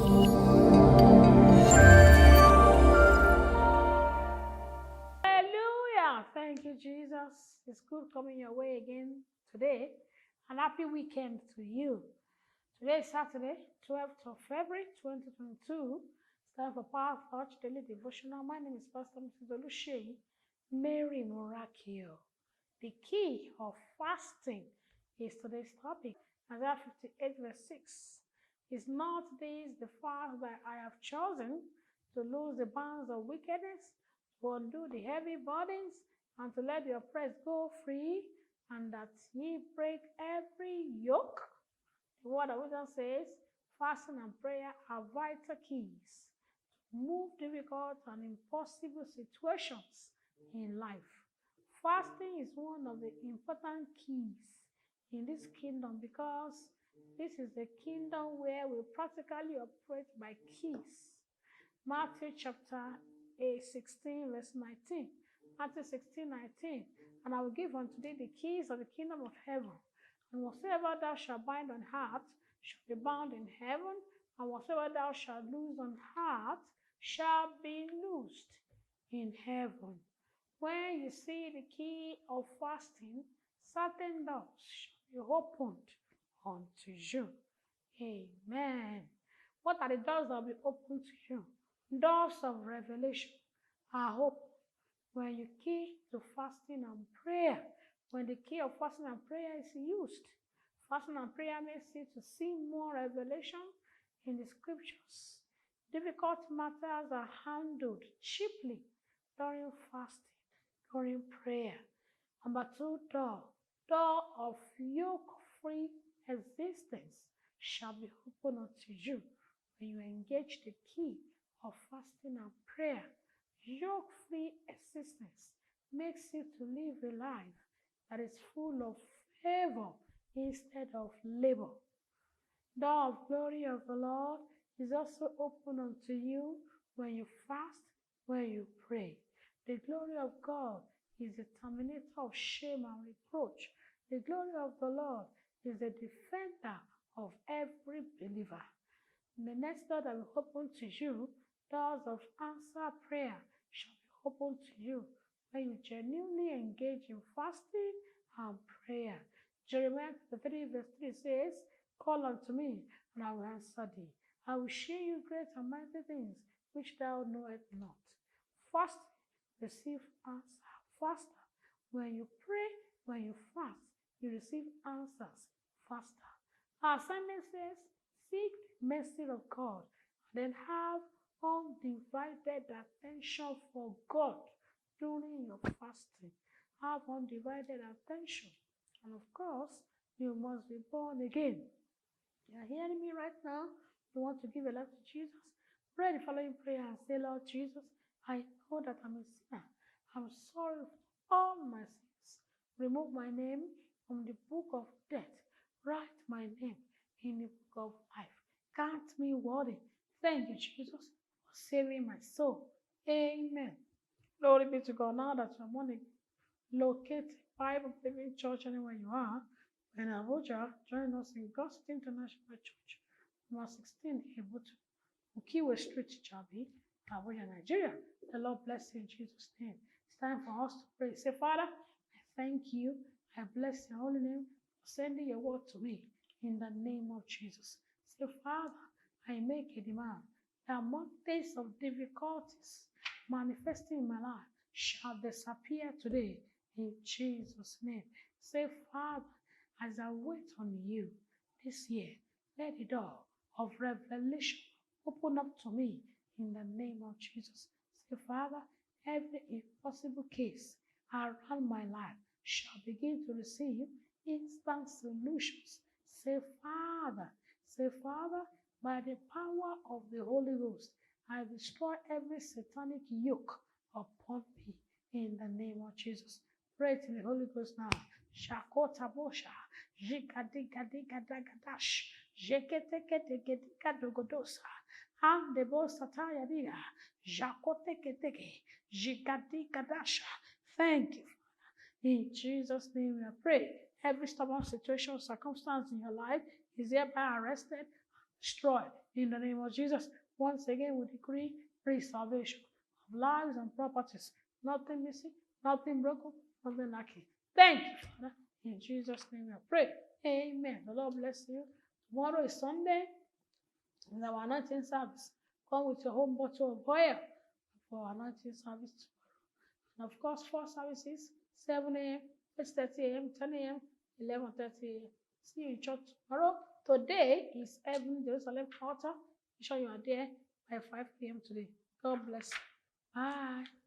Hallelujah. Thank you, Jesus. It's good coming your way again today. An happy weekend to you. Today is Saturday, 12th of February, 2022. It's time for Power Touch Daily Devotional. My name is Pastor Mrs. Oluseyi Mary Morakio. The key of fasting is today's topic. Isaiah 58 verse 6. Is not this the fast that I have chosen to loose the bands of wickedness, to undo the heavy burdens, and to let the oppressed go free, and that ye break every yoke? The word of wisdom says, fasting and prayer are vital keys to move difficult and impossible situations in life. Fasting is one of the important keys in this kingdom because this is the kingdom where we practically operate by keys. Matthew chapter 16 verse 19. Matthew 16, 19. And I will give unto thee the keys of the kingdom of heaven. And whatsoever thou shalt bind on earth shall be bound in heaven, and whatsoever thou shalt loose on earth shall be loosed in heaven. When you see the key of fasting, certain doors shall be opened unto you. Amen. What are the doors that will be opened to you? Doors of revelation are open when you key to fasting and prayer. When the key of fasting and prayer is used, fasting and prayer makes you to see more revelation in the scriptures. Difficult matters are handled cheaply during fasting, during prayer. Number 2, door of yoke-free existence shall be opened unto you when you engage the key of fasting and prayer. Yoke-free existence makes you to live a life that is full of favor instead of labor. Door of glory of the Lord is also open unto you when you fast, when you pray. The glory of God is the terminator of shame and reproach. The glory of the Lord is the defender of every believer. The next door that will open to you, doors of answer prayer shall be open to you when you genuinely engage in fasting and prayer. Jeremiah 3 verse 3 says, call unto me, and I will answer thee. I will show you great and mighty things which thou knowest not. Fast, receive answer faster. When you pray, when you fast, you receive answers faster. Our assignment says, seek the mercy of God, and then have undivided attention for God during your fasting. Have undivided attention. And of course, you must be born again. You are hearing me right now? You want to give a life to Jesus? Pray the following prayer and say, Lord Jesus, I know that I'm a sinner. I'm sorry for all my sins. Remove my name from the book of death. Write my name in the book of life. Count me worthy. Thank you, Jesus, for saving my soul. Amen. Glory be to God. Now that you're born again, locate Bible Believing Church anywhere you are. In Abuja, join us in God's International Church, number 16, Ebutu, Ukiwe Street, Chabi, Abuja, Nigeria. The Lord bless you in Jesus' name. It's time for us to pray. Say, Father, I thank you. I bless your holy name for sending your word to me in the name of Jesus. Say, Father, I make a demand that mountains of difficulties manifesting in my life shall disappear today in Jesus' name. Say, Father, as I wait on you this year, let the door of revelation open up to me in the name of Jesus. Say, Father, every impossible case around my life shall begin to receive instant solutions. Say, Father, by the power of the Holy Ghost, I destroy every satanic yoke upon me in the name of Jesus. Pray to the Holy Ghost now. Shakota bosha, jikadigadagadash, jeketeketekedogodosa, and the bosataya diga, jakoteketeke, jikadigadasha. Thank you, Father. In Jesus' name we pray. Every stubborn situation or circumstance in your life is hereby arrested, destroyed. In the name of Jesus, once again we decree preservation of lives and properties. Nothing missing, nothing broken, nothing lacking. Thank you, Father. In Jesus' name I pray. Amen. The Lord bless you. Tomorrow is Sunday. In our anointing service, come with your home bottle of oil for anointing service tomorrow. And of course, 4 services, 7 a.m., 8:30 a.m., 10 a.m., 11:30 a.m. See you in church tomorrow. Today is Heaven Jerusalem Altar. Make sure you are there by 5 p.m. today. God bless you. Bye.